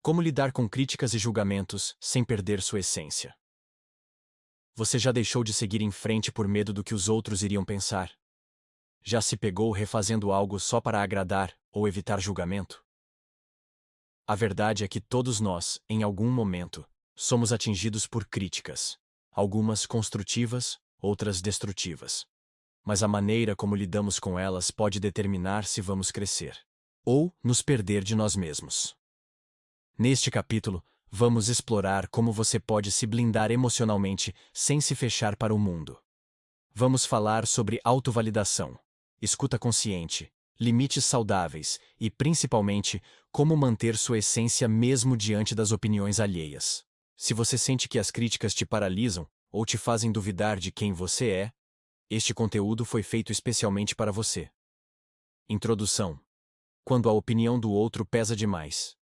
Como lidar com críticas e julgamentos sem perder sua essência? Você já deixou de seguir em frente por medo do que os outros iriam pensar? Já se pegou refazendo algo só para agradar ou evitar julgamento? A verdade é que todos nós, em algum momento, somos atingidos por críticas, algumas construtivas, outras destrutivas. Mas a maneira como lidamos com elas pode determinar se vamos crescer ou nos perder de nós mesmos. Neste capítulo, vamos explorar como você pode se blindar emocionalmente sem se fechar para o mundo. Vamos falar sobre autovalidação, escuta consciente, limites saudáveis e, principalmente, como manter sua essência mesmo diante das opiniões alheias. Se você sente que as críticas te paralisam ou te fazem duvidar de quem você é, este conteúdo foi feito especialmente para você. Introdução. Quando a opinião do outro pesa demais.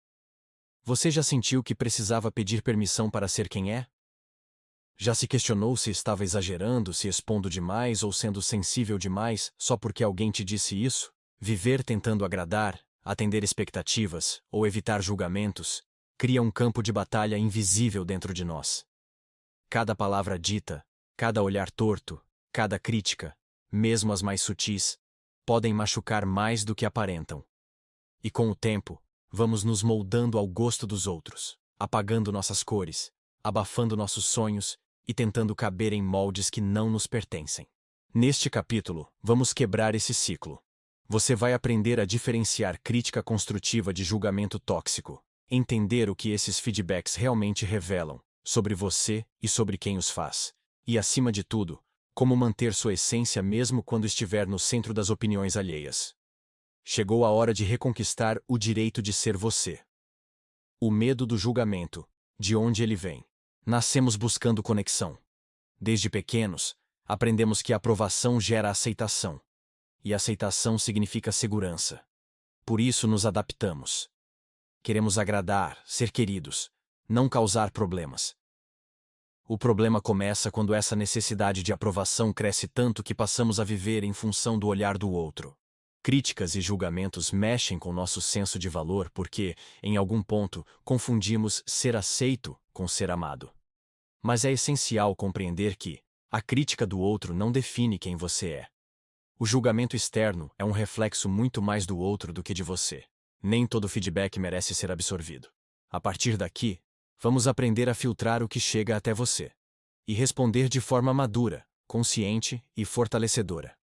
Você já sentiu que precisava pedir permissão para ser quem é? Já se questionou se estava exagerando, se expondo demais ou sendo sensível demais só porque alguém te disse isso? Viver tentando agradar, atender expectativas ou evitar julgamentos cria um campo de batalha invisível dentro de nós. Cada palavra dita, cada olhar torto, cada crítica, mesmo as mais sutis, podem machucar mais do que aparentam. E com o tempo, vamos nos moldando ao gosto dos outros, apagando nossas cores, abafando nossos sonhos e tentando caber em moldes que não nos pertencem. Neste capítulo, vamos quebrar esse ciclo. Você vai aprender a diferenciar crítica construtiva de julgamento tóxico, entender o que esses feedbacks realmente revelam sobre você e sobre quem os faz, e, acima de tudo, como manter sua essência mesmo quando estiver no centro das opiniões alheias. Chegou a hora de reconquistar o direito de ser você. O medo do julgamento, de onde ele vem? Nascemos buscando conexão. Desde pequenos, aprendemos que a aprovação gera aceitação. E aceitação significa segurança. Por isso nos adaptamos. Queremos agradar, ser queridos, não causar problemas. O problema começa quando essa necessidade de aprovação cresce tanto que passamos a viver em função do olhar do outro. Críticas e julgamentos mexem com nosso senso de valor porque, em algum ponto, confundimos ser aceito com ser amado. Mas é essencial compreender que a crítica do outro não define quem você é. O julgamento externo é um reflexo muito mais do outro do que de você. Nem todo feedback merece ser absorvido. A partir daqui, vamos aprender a filtrar o que chega até você e responder de forma madura, consciente e fortalecedora.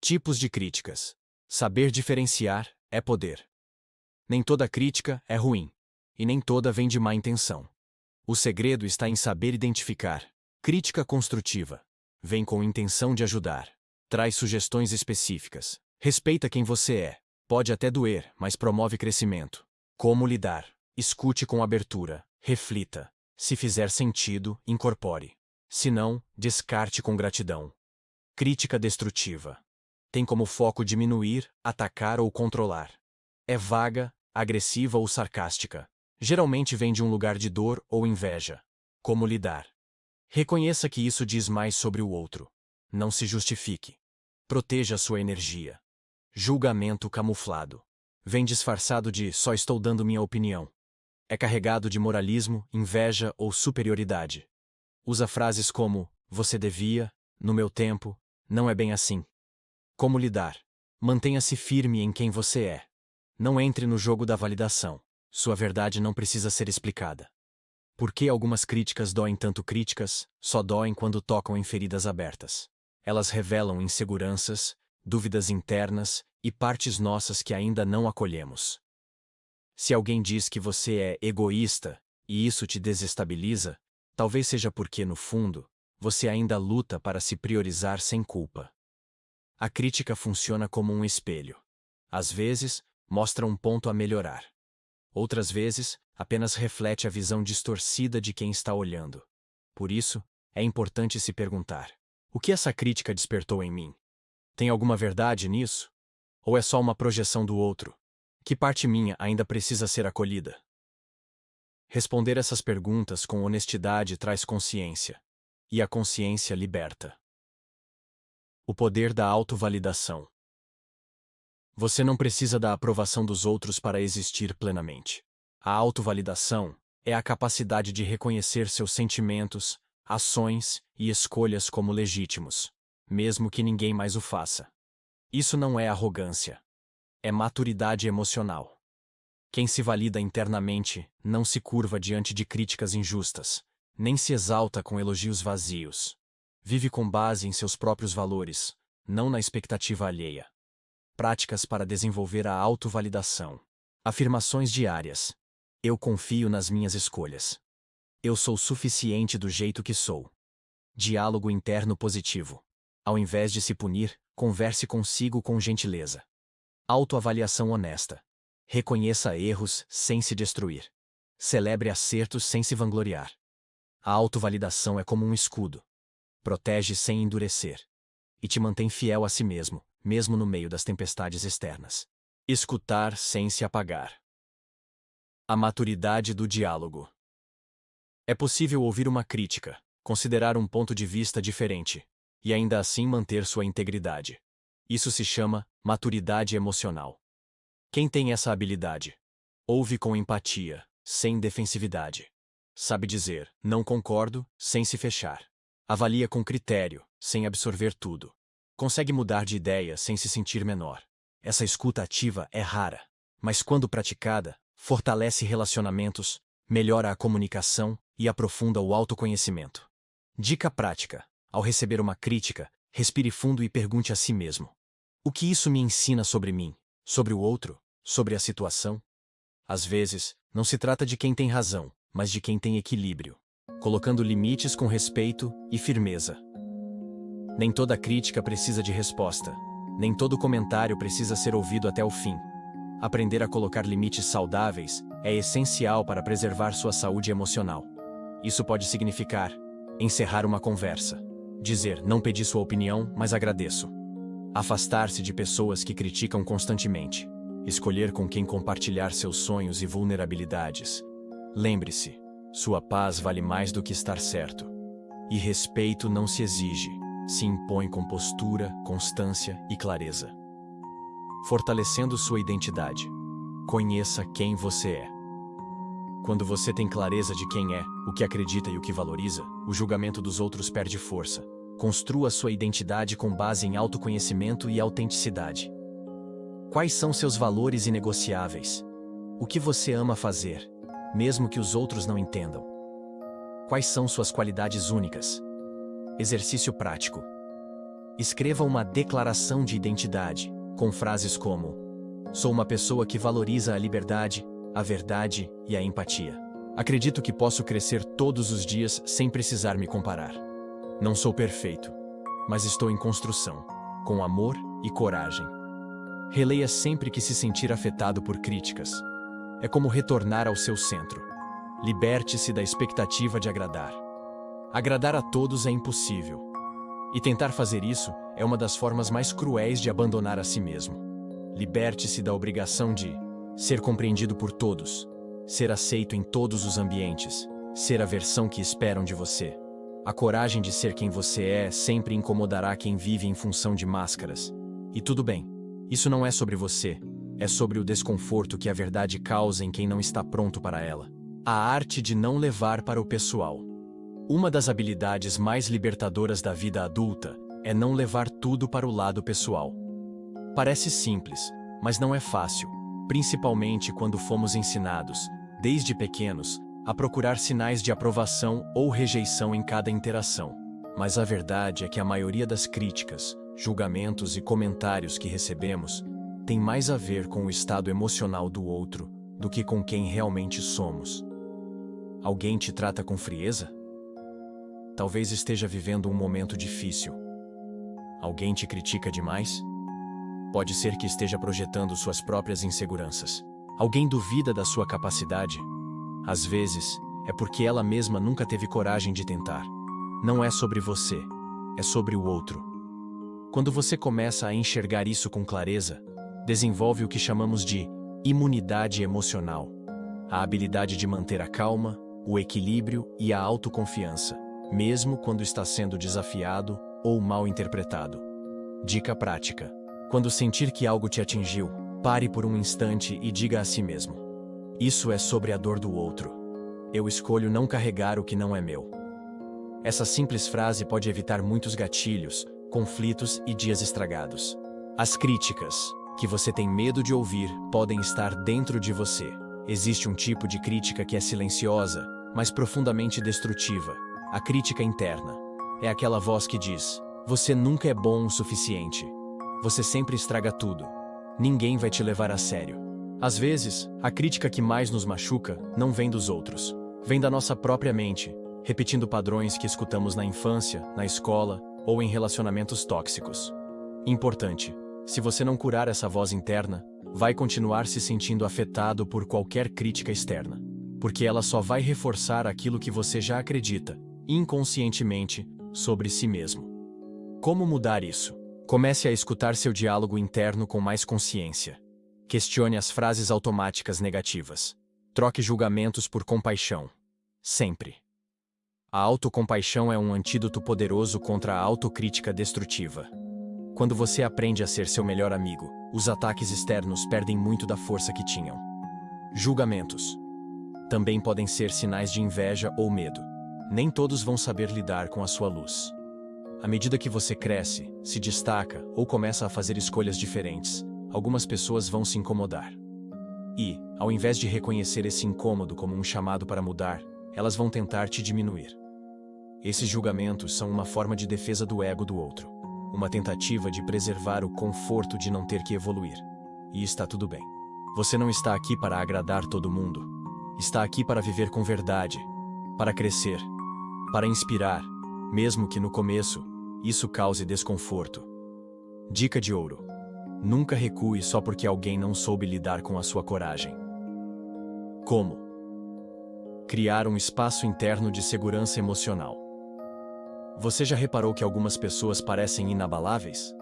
Tipos de críticas. Saber diferenciar é poder. Nem toda crítica é ruim, e nem toda vem de má intenção. O segredo está em saber identificar. Crítica construtiva. Vem com intenção de ajudar. Traz sugestões específicas. Respeita quem você é. Pode até doer, mas promove crescimento. Como lidar? Escute com abertura. Reflita. Se fizer sentido, incorpore. Se não, descarte com gratidão. Crítica destrutiva. Tem como foco diminuir, atacar ou controlar. É vaga, agressiva ou sarcástica. Geralmente vem de um lugar de dor ou inveja. Como lidar? Reconheça que isso diz mais sobre o outro. Não se justifique. Proteja sua energia. Julgamento camuflado. Vem disfarçado de só estou dando minha opinião. É carregado de moralismo, inveja ou superioridade. Usa frases como você devia, no meu tempo, não é bem assim. Como lidar? Mantenha-se firme em quem você é. Não entre no jogo da validação. Sua verdade não precisa ser explicada. Por que algumas críticas doem tanto? Críticas só doem quando tocam em feridas abertas. Elas revelam inseguranças, dúvidas internas e partes nossas que ainda não acolhemos. Se alguém diz que você é egoísta e isso te desestabiliza, talvez seja porque, no fundo, você ainda luta para se priorizar sem culpa. A crítica funciona como um espelho. Às vezes, mostra um ponto a melhorar. Outras vezes, apenas reflete a visão distorcida de quem está olhando. Por isso, é importante se perguntar: o que essa crítica despertou em mim? Tem alguma verdade nisso? Ou é só uma projeção do outro? Que parte minha ainda precisa ser acolhida? Responder essas perguntas com honestidade traz consciência. E a consciência liberta. O poder da autovalidação. Você não precisa da aprovação dos outros para existir plenamente. A autovalidação é a capacidade de reconhecer seus sentimentos, ações e escolhas como legítimos, mesmo que ninguém mais o faça. Isso não é arrogância. É maturidade emocional. Quem se valida internamente não se curva diante de críticas injustas, nem se exalta com elogios vazios. Vive com base em seus próprios valores, não na expectativa alheia. Práticas para desenvolver a autovalidação. Afirmações diárias. Eu confio nas minhas escolhas. Eu sou suficiente do jeito que sou. Diálogo interno positivo. Ao invés de se punir, converse consigo com gentileza. Autoavaliação honesta. Reconheça erros sem se destruir. Celebre acertos sem se vangloriar. A autovalidação é como um escudo. Protege sem endurecer. E te mantém fiel a si mesmo, mesmo no meio das tempestades externas. Escutar sem se apagar. A maturidade do diálogo. É possível ouvir uma crítica, considerar um ponto de vista diferente, e ainda assim manter sua integridade. Isso se chama maturidade emocional. Quem tem essa habilidade? Ouve com empatia, sem defensividade. Sabe dizer, não concordo, sem se fechar. Avalia com critério, sem absorver tudo. Consegue mudar de ideia sem se sentir menor. Essa escuta ativa é rara, mas quando praticada, fortalece relacionamentos, melhora a comunicação e aprofunda o autoconhecimento. Dica prática: ao receber uma crítica, respire fundo e pergunte a si mesmo: o que isso me ensina sobre mim, sobre o outro, sobre a situação? Às vezes, não se trata de quem tem razão, mas de quem tem equilíbrio, colocando limites com respeito e firmeza. Nem toda crítica precisa de resposta, nem todo comentário precisa ser ouvido até o fim. Aprender a colocar limites saudáveis é essencial para preservar sua saúde emocional. Isso pode significar encerrar uma conversa, dizer não pedi sua opinião, mas agradeço. Afastar-se de pessoas que criticam constantemente. Escolher com quem compartilhar seus sonhos e vulnerabilidades. Lembre-se, sua paz vale mais do que estar certo. E respeito não se exige, se impõe com postura, constância e clareza. Fortalecendo sua identidade. Conheça quem você é. Quando você tem clareza de quem é, o que acredita e o que valoriza, o julgamento dos outros perde força. Construa sua identidade com base em autoconhecimento e autenticidade. Quais são seus valores inegociáveis? O que você ama fazer, mesmo que os outros não entendam? Quais são suas qualidades únicas? Exercício prático. Escreva uma declaração de identidade, com frases como: sou uma pessoa que valoriza a liberdade, a verdade e a empatia. Acredito que posso crescer todos os dias sem precisar me comparar. Não sou perfeito, mas estou em construção, com amor e coragem. Releia sempre que se sentir afetado por críticas. É como retornar ao seu centro. Liberte-se da expectativa de agradar. Agradar a todos é impossível. E tentar fazer isso é uma das formas mais cruéis de abandonar a si mesmo. Liberte-se da obrigação de ser compreendido por todos, ser aceito em todos os ambientes, ser a versão que esperam de você. A coragem de ser quem você é sempre incomodará quem vive em função de máscaras. E tudo bem, isso não é sobre você, é sobre o desconforto que a verdade causa em quem não está pronto para ela. A arte de não levar para o pessoal. Uma das habilidades mais libertadoras da vida adulta é não levar tudo para o lado pessoal. Parece simples, mas não é fácil, principalmente quando fomos ensinados, desde pequenos, a procurar sinais de aprovação ou rejeição em cada interação. Mas a verdade é que a maioria das críticas, julgamentos e comentários que recebemos tem mais a ver com o estado emocional do outro do que com quem realmente somos. Alguém te trata com frieza? Talvez esteja vivendo um momento difícil. Alguém te critica demais? Pode ser que esteja projetando suas próprias inseguranças. Alguém duvida da sua capacidade? Às vezes, é porque ela mesma nunca teve coragem de tentar. Não é sobre você, é sobre o outro. Quando você começa a enxergar isso com clareza, desenvolve o que chamamos de imunidade emocional. A habilidade de manter a calma, o equilíbrio e a autoconfiança, mesmo quando está sendo desafiado ou mal interpretado. Dica prática: quando sentir que algo te atingiu, pare por um instante e diga a si mesmo: Isso é sobre a dor do outro. Eu escolho não carregar o que não é meu. Essa simples frase pode evitar muitos gatilhos, conflitos e dias estragados. As críticas, que você tem medo de ouvir, podem estar dentro de você. Existe um tipo de crítica que é silenciosa, mas profundamente destrutiva. A crítica interna. É aquela voz que diz: você nunca é bom o suficiente. Você sempre estraga tudo. Ninguém vai te levar a sério. Às vezes, a crítica que mais nos machuca não vem dos outros. Vem da nossa própria mente, repetindo padrões que escutamos na infância, na escola ou em relacionamentos tóxicos. Importante: se você não curar essa voz interna, vai continuar se sentindo afetado por qualquer crítica externa, porque ela só vai reforçar aquilo que você já acredita, inconscientemente, sobre si mesmo. Como mudar isso? Comece a escutar seu diálogo interno com mais consciência. Questione as frases automáticas negativas. Troque julgamentos por compaixão. Sempre. A autocompaixão é um antídoto poderoso contra a autocrítica destrutiva. Quando você aprende a ser seu melhor amigo, os ataques externos perdem muito da força que tinham. Julgamentos também podem ser sinais de inveja ou medo. Nem todos vão saber lidar com a sua luz. À medida que você cresce, se destaca ou começa a fazer escolhas diferentes, algumas pessoas vão se incomodar. E, ao invés de reconhecer esse incômodo como um chamado para mudar, elas vão tentar te diminuir. Esses julgamentos são uma forma de defesa do ego do outro. Uma tentativa de preservar o conforto de não ter que evoluir. E está tudo bem. Você não está aqui para agradar todo mundo. Está aqui para viver com verdade, para crescer, para inspirar, mesmo que no começo, isso cause desconforto. Dica de ouro: nunca recue só porque alguém não soube lidar com a sua coragem. Como? Criar um espaço interno de segurança emocional. Você já reparou que algumas pessoas parecem inabaláveis?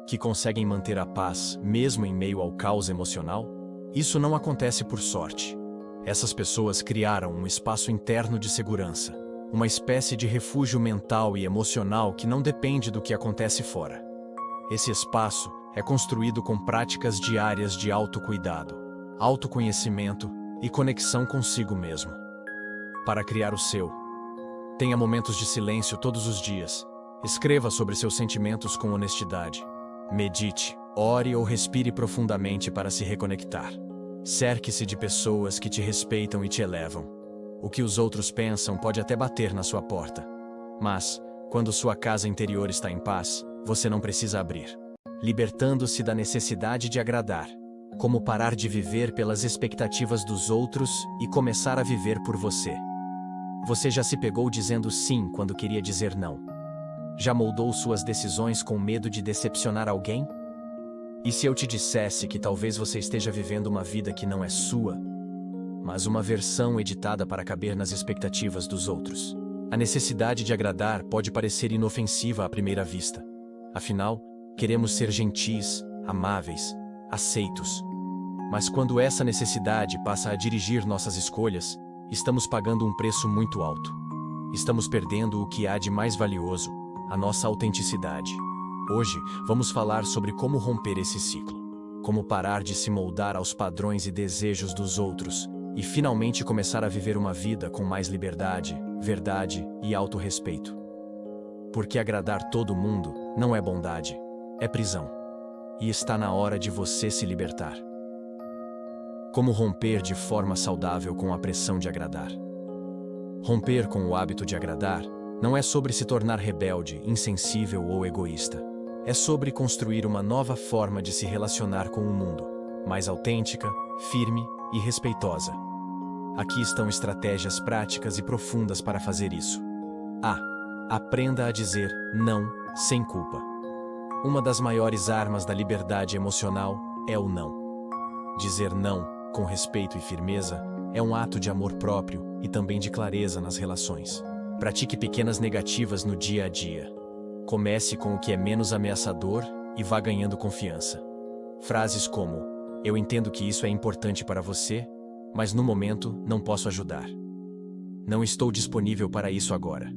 Que conseguem manter a paz, mesmo em meio ao caos emocional? Isso não acontece por sorte. Essas pessoas criaram um espaço interno de segurança, uma espécie de refúgio mental e emocional que não depende do que acontece fora. Esse espaço é construído com práticas diárias de autocuidado, autoconhecimento e conexão consigo mesmo. Para criar o seu, tenha momentos de silêncio todos os dias. Escreva sobre seus sentimentos com honestidade. Medite, ore ou respire profundamente para se reconectar. Cerque-se de pessoas que te respeitam e te elevam. O que os outros pensam pode até bater na sua porta. Mas, quando sua casa interior está em paz, você não precisa abrir. Libertando-se da necessidade de agradar. Como parar de viver pelas expectativas dos outros e começar a viver por você. Você já se pegou dizendo sim quando queria dizer não? Já moldou suas decisões com medo de decepcionar alguém? E se eu te dissesse que talvez você esteja vivendo uma vida que não é sua, mas uma versão editada para caber nas expectativas dos outros? A necessidade de agradar pode parecer inofensiva à primeira vista. Afinal, queremos ser gentis, amáveis, aceitos. Mas quando essa necessidade passa a dirigir nossas escolhas, estamos pagando um preço muito alto. Estamos perdendo o que há de mais valioso, a nossa autenticidade. Hoje, vamos falar sobre como romper esse ciclo. Como parar de se moldar aos padrões e desejos dos outros e finalmente começar a viver uma vida com mais liberdade, verdade e autorrespeito. Porque agradar todo mundo não é bondade, é prisão. E está na hora de você se libertar. Como romper de forma saudável com a pressão de agradar? Romper com o hábito de agradar não é sobre se tornar rebelde, insensível ou egoísta. É sobre construir uma nova forma de se relacionar com o mundo, mais autêntica, firme e respeitosa. Aqui estão estratégias práticas e profundas para fazer isso. A. Aprenda a dizer não sem culpa. Uma das maiores armas da liberdade emocional é o não. Dizer não, com respeito e firmeza, é um ato de amor próprio e também de clareza nas relações. Pratique pequenas negativas no dia a dia. Comece com o que é menos ameaçador e vá ganhando confiança. Frases como: eu entendo que isso é importante para você, mas no momento não posso ajudar. Não estou disponível para isso agora.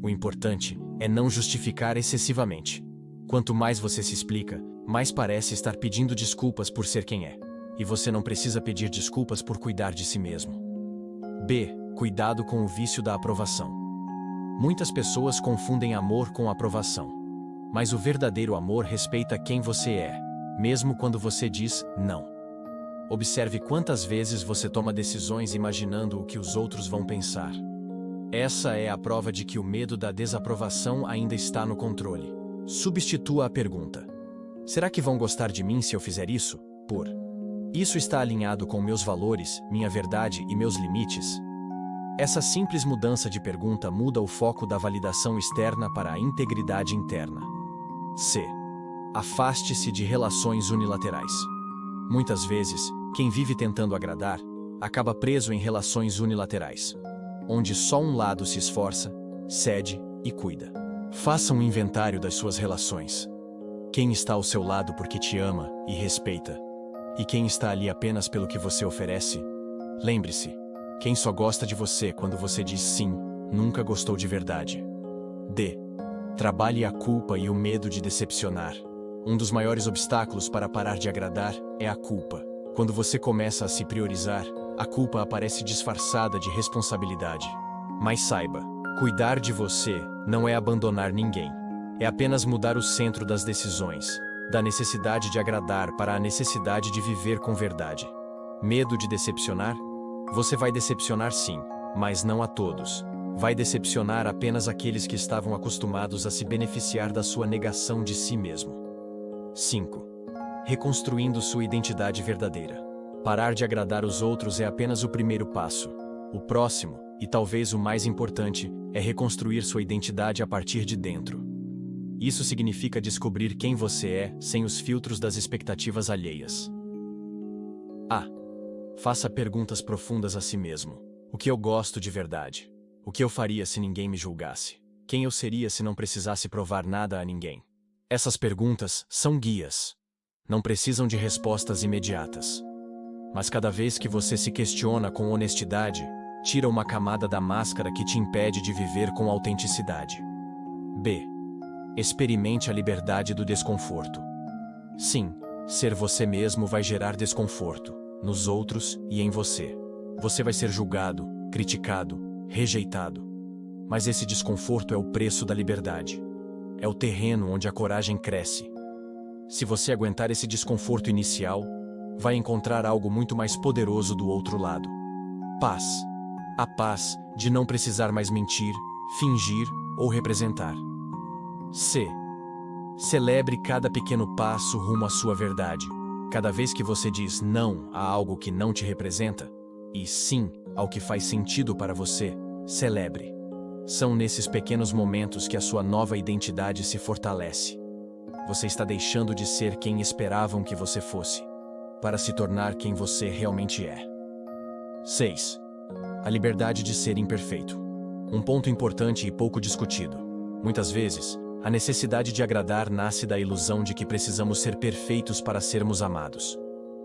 O importante é não justificar excessivamente. Quanto mais você se explica, mais parece estar pedindo desculpas por ser quem é. e você não precisa pedir desculpas por cuidar de si mesmo. B. Cuidado com o vício da aprovação. Muitas pessoas confundem amor com aprovação. Mas o verdadeiro amor respeita quem você é, mesmo quando você diz não. Observe quantas vezes você toma decisões imaginando o que os outros vão pensar. Essa é a prova de que o medo da desaprovação ainda está no controle. Substitua a pergunta: será que vão gostar de mim se eu fizer isso? Por isso está alinhado com meus valores, minha verdade e meus limites? Essa simples mudança de pergunta muda o foco da validação externa para a integridade interna. C. Afaste-se de relações unilaterais. Muitas vezes, quem vive tentando agradar, acaba preso em relações unilaterais, onde só um lado se esforça, cede e cuida. Faça um inventário das suas relações. Quem está ao seu lado porque te ama e respeita? E quem está ali apenas pelo que você oferece? Lembre-se, quem só gosta de você quando você diz sim, nunca gostou de verdade. D. Trabalhe a culpa e o medo de decepcionar. Um dos maiores obstáculos para parar de agradar é a culpa. Quando você começa a se priorizar, a culpa aparece disfarçada de responsabilidade. Mas saiba, cuidar de você não é abandonar ninguém. É apenas mudar o centro das decisões, da necessidade de agradar para a necessidade de viver com verdade. Medo de decepcionar? Você vai decepcionar sim, mas não a todos. Vai decepcionar apenas aqueles que estavam acostumados a se beneficiar da sua negação de si mesmo. 5. Reconstruindo sua identidade verdadeira. Parar de agradar os outros é apenas o primeiro passo. O próximo, e talvez o mais importante, é reconstruir sua identidade a partir de dentro. Isso significa descobrir quem você é sem os filtros das expectativas alheias. A. Faça perguntas profundas a si mesmo. O que eu gosto de verdade? O que eu faria se ninguém me julgasse? Quem eu seria se não precisasse provar nada a ninguém? Essas perguntas são guias. Não precisam de respostas imediatas. Mas cada vez que você se questiona com honestidade, tira uma camada da máscara que te impede de viver com autenticidade. B. Experimente a liberdade do desconforto. Sim, ser você mesmo vai gerar desconforto, nos outros e em você. Você vai ser julgado, criticado, rejeitado. Mas esse desconforto é o preço da liberdade. É o terreno onde a coragem cresce. Se você aguentar esse desconforto inicial, vai encontrar algo muito mais poderoso do outro lado. Paz. A paz de não precisar mais mentir, fingir ou representar. C. Celebre cada pequeno passo rumo à sua verdade. Cada vez que você diz não a algo que não te representa, e sim ao que faz sentido para você, celebre. São nesses pequenos momentos que a sua nova identidade se fortalece. Você está deixando de ser quem esperavam que você fosse, para se tornar quem você realmente é. 6. A liberdade de ser imperfeito. Um ponto importante e pouco discutido. Muitas vezes, a necessidade de agradar nasce da ilusão de que precisamos ser perfeitos para sermos amados.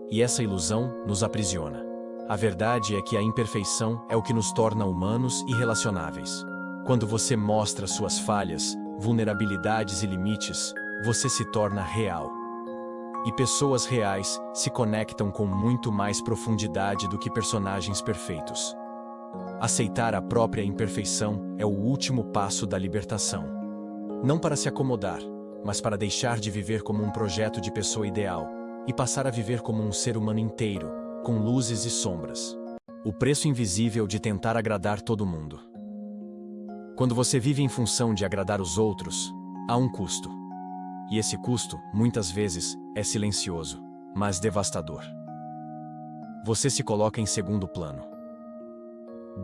E essa ilusão nos aprisiona. A verdade é que a imperfeição é o que nos torna humanos e relacionáveis. Quando você mostra suas falhas, vulnerabilidades e limites, você se torna real. E pessoas reais se conectam com muito mais profundidade do que personagens perfeitos. Aceitar a própria imperfeição é o último passo da libertação. Não para se acomodar, mas para deixar de viver como um projeto de pessoa ideal e passar a viver como um ser humano inteiro, com luzes e sombras. O preço invisível de tentar agradar todo mundo. Quando você vive em função de agradar os outros, há um custo. E esse custo, muitas vezes, é silencioso, mas devastador. Você se coloca em segundo plano.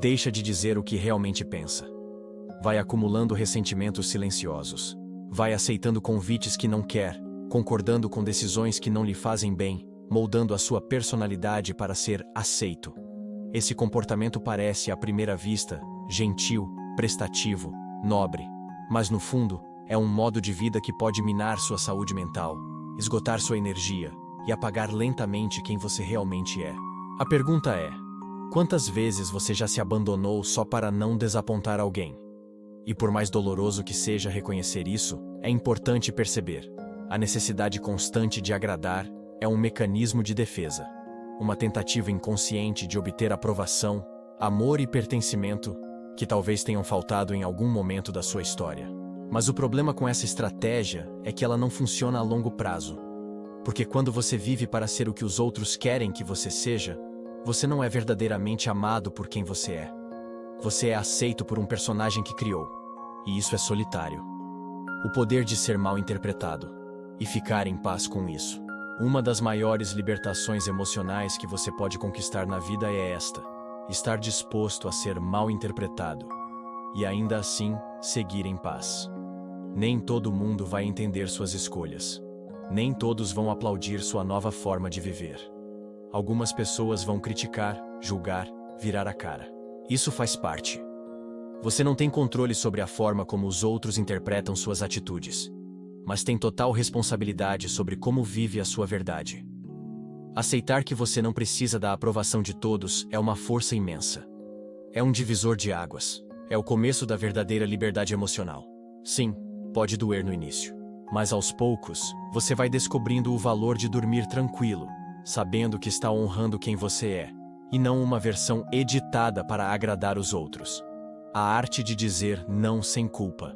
Deixa de dizer o que realmente pensa. Vai acumulando ressentimentos silenciosos. Vai aceitando convites que não quer, concordando com decisões que não lhe fazem bem, moldando a sua personalidade para ser aceito. Esse comportamento parece, à primeira vista, gentil, prestativo, nobre, mas no fundo, é um modo de vida que pode minar sua saúde mental, esgotar sua energia e apagar lentamente quem você realmente é. A pergunta é: quantas vezes você já se abandonou só para não desapontar alguém? E por mais doloroso que seja reconhecer isso, é importante perceber: a necessidade constante de agradar é um mecanismo de defesa. uma tentativa inconsciente de obter aprovação, amor e pertencimento que talvez tenham faltado em algum momento da sua história. Mas o problema com essa estratégia é que ela não funciona a longo prazo. Porque quando você vive para ser o que os outros querem que você seja, você não é verdadeiramente amado por quem você é. Você é aceito por um personagem que criou. E isso é solitário. O poder de ser mal interpretado. E ficar em paz com isso. Uma das maiores libertações emocionais que você pode conquistar na vida é esta: estar disposto a ser mal interpretado. E ainda assim, seguir em paz. Nem todo mundo vai entender suas escolhas. Nem todos vão aplaudir sua nova forma de viver. Algumas pessoas vão criticar, julgar, virar a cara. Isso faz parte. Você não tem controle sobre a forma como os outros interpretam suas atitudes, mas tem total responsabilidade sobre como vive a sua verdade. Aceitar que você não precisa da aprovação de todos é uma força imensa. É um divisor de águas. É o começo da verdadeira liberdade emocional. Sim, pode doer no início. Mas aos poucos, você vai descobrindo o valor de dormir tranquilo, sabendo que está honrando quem você é, e não uma versão editada para agradar os outros. A arte de dizer não sem culpa.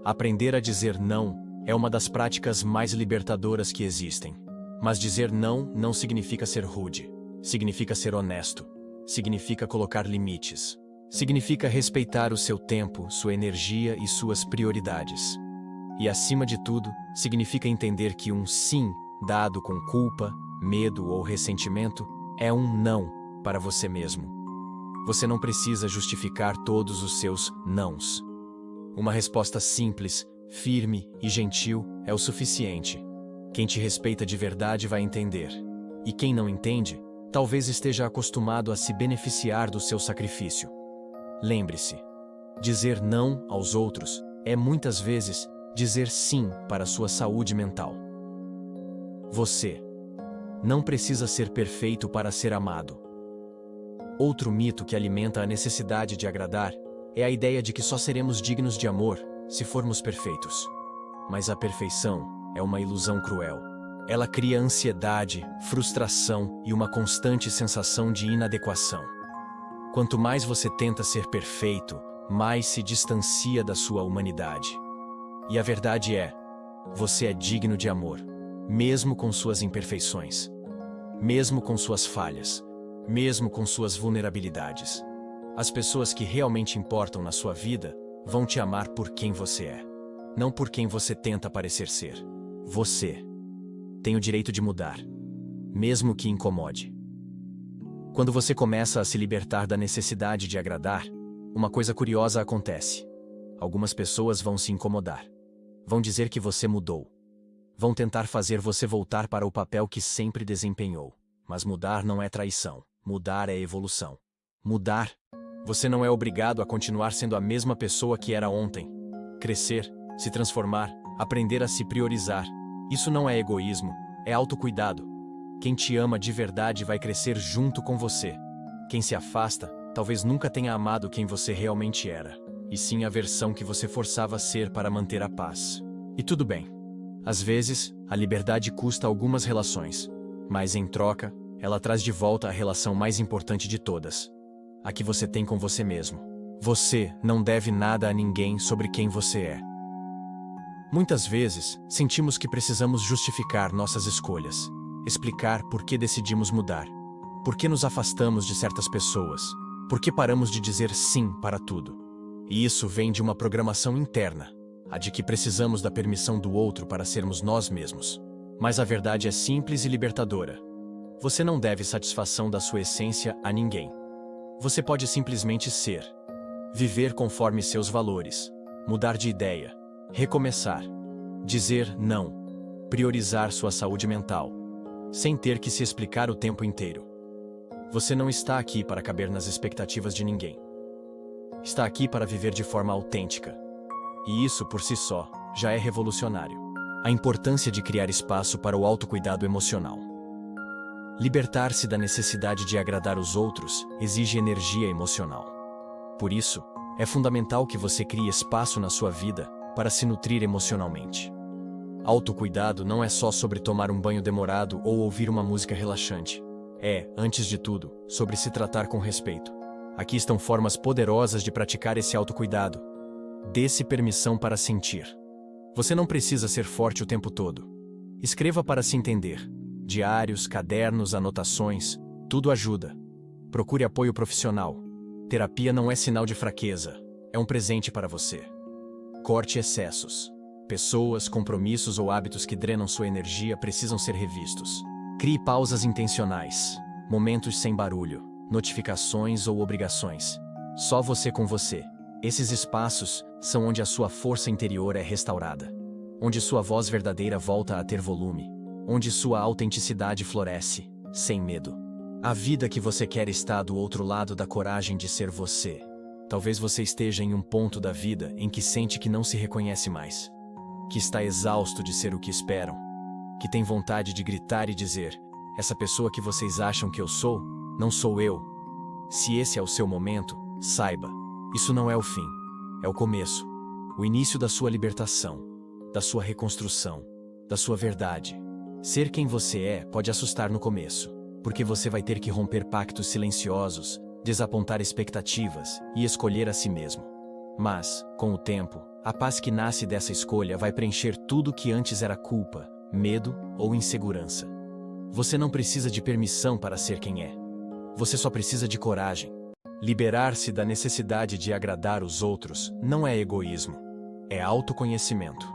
Aprender a dizer não é uma das práticas mais libertadoras que existem. Mas dizer não não significa ser rude. Significa ser honesto. Significa colocar limites. Significa respeitar o seu tempo, sua energia e suas prioridades. E acima de tudo, significa entender que um sim, dado com culpa, medo ou ressentimento, é um não para você mesmo. Você não precisa justificar todos os seus nãos. Uma resposta simples, firme e gentil é o suficiente. Quem te respeita de verdade vai entender. E quem não entende, talvez esteja acostumado a se beneficiar do seu sacrifício. Lembre-se, dizer não aos outros é muitas vezes dizer sim para a sua saúde mental. Você não precisa ser perfeito para ser amado. Outro mito que alimenta a necessidade de agradar é a ideia de que só seremos dignos de amor se formos perfeitos. Mas a perfeição é uma ilusão cruel. Ela cria ansiedade, frustração e uma constante sensação de inadequação. Quanto mais você tenta ser perfeito, mais se distancia da sua humanidade. E a verdade é, você é digno de amor, mesmo com suas imperfeições, mesmo com suas falhas, mesmo com suas vulnerabilidades. As pessoas que realmente importam na sua vida vão te amar por quem você é, não por quem você tenta parecer ser. Você tem o direito de mudar, mesmo que incomode. Quando você começa a se libertar da necessidade de agradar, uma coisa curiosa acontece. Algumas pessoas vão se incomodar. Vão dizer que você mudou. Vão tentar fazer você voltar para o papel que sempre desempenhou. Mas mudar não é traição. Mudar é evolução. Mudar. Você não é obrigado a continuar sendo a mesma pessoa que era ontem. Crescer, se transformar, aprender a se priorizar. Isso não é egoísmo, é autocuidado. Quem te ama de verdade vai crescer junto com você. Quem se afasta, talvez nunca tenha amado quem você realmente era, e sim a versão que você forçava ser para manter a paz. E tudo bem. Às vezes, a liberdade custa algumas relações, mas em troca, ela traz de volta a relação mais importante de todas, a que você tem com você mesmo. Você não deve nada a ninguém sobre quem você é. Muitas vezes, sentimos que precisamos justificar nossas escolhas, explicar por que decidimos mudar, por que nos afastamos de certas pessoas, por que paramos de dizer sim para tudo. E isso vem de uma programação interna, a de que precisamos da permissão do outro para sermos nós mesmos. Mas a verdade é simples e libertadora. Você não deve satisfação da sua essência a ninguém. Você pode simplesmente ser. Viver conforme seus valores, mudar de ideia, recomeçar, dizer não, priorizar sua saúde mental, sem ter que se explicar o tempo inteiro. Você não está aqui para caber nas expectativas de ninguém. Está aqui para viver de forma autêntica. E isso, por si só, já é revolucionário. A importância de criar espaço para o autocuidado emocional. Libertar-se da necessidade de agradar os outros exige energia emocional. Por isso, é fundamental que você crie espaço na sua vida para se nutrir emocionalmente. Autocuidado não é só sobre tomar um banho demorado ou ouvir uma música relaxante. É, antes de tudo, sobre se tratar com respeito. Aqui estão formas poderosas de praticar esse autocuidado. Dê-se permissão para sentir. Você não precisa ser forte o tempo todo. Escreva para se entender. Diários, cadernos, anotações, tudo ajuda. Procure apoio profissional. Terapia não é sinal de fraqueza, é um presente para você. Corte excessos. Pessoas, compromissos ou hábitos que drenam sua energia precisam ser revistos. Crie pausas intencionais, momentos sem barulho, notificações ou obrigações. Só você com você. Esses espaços são onde a sua força interior é restaurada, onde sua voz verdadeira volta a ter volume, onde sua autenticidade floresce, sem medo. A vida que você quer está do outro lado da coragem de ser você. Talvez você esteja em um ponto da vida em que sente que não se reconhece mais, que está exausto de ser o que esperam, que tem vontade de gritar e dizer: essa pessoa que vocês acham que eu sou, não sou eu. Se esse é o seu momento, saiba, isso não é o fim, é o começo, o início da sua libertação, da sua reconstrução, da sua verdade. Ser quem você é pode assustar no começo, porque você vai ter que romper pactos silenciosos, desapontar expectativas e escolher a si mesmo. Mas, com o tempo, a paz que nasce dessa escolha vai preencher tudo que antes era culpa, medo ou insegurança. Você não precisa de permissão para ser quem é. Você só precisa de coragem. Liberar-se da necessidade de agradar os outros não é egoísmo, é autoconhecimento.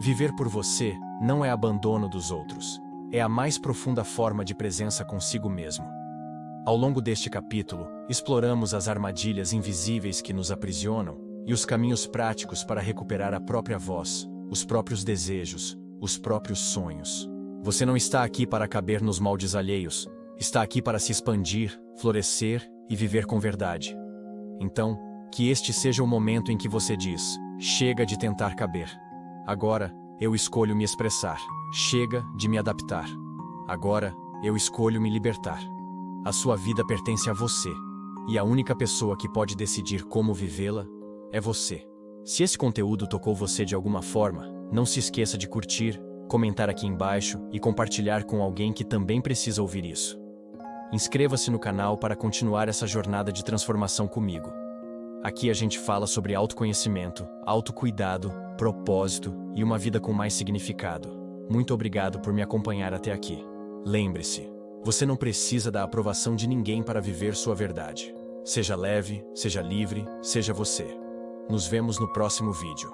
Viver por você não é abandono dos outros, é a mais profunda forma de presença consigo mesmo. Ao longo deste capítulo, exploramos as armadilhas invisíveis que nos aprisionam e os caminhos práticos para recuperar a própria voz, os próprios desejos, os próprios sonhos. Você não está aqui para caber nos moldes alheios, está aqui para se expandir, florescer e viver com verdade. Então, que este seja o momento em que você diz: chega de tentar caber. Agora, eu escolho me expressar. Chega de me adaptar. Agora, eu escolho me libertar. A sua vida pertence a você, e a única pessoa que pode decidir como vivê-la é você. Se esse conteúdo tocou você de alguma forma, não se esqueça de curtir, comentar aqui embaixo e compartilhar com alguém que também precisa ouvir isso. Inscreva-se no canal para continuar essa jornada de transformação comigo. Aqui a gente fala sobre autoconhecimento, autocuidado, propósito e uma vida com mais significado. Muito obrigado por me acompanhar até aqui. Lembre-se, você não precisa da aprovação de ninguém para viver sua verdade. Seja leve, seja livre, seja você. Nos vemos no próximo vídeo.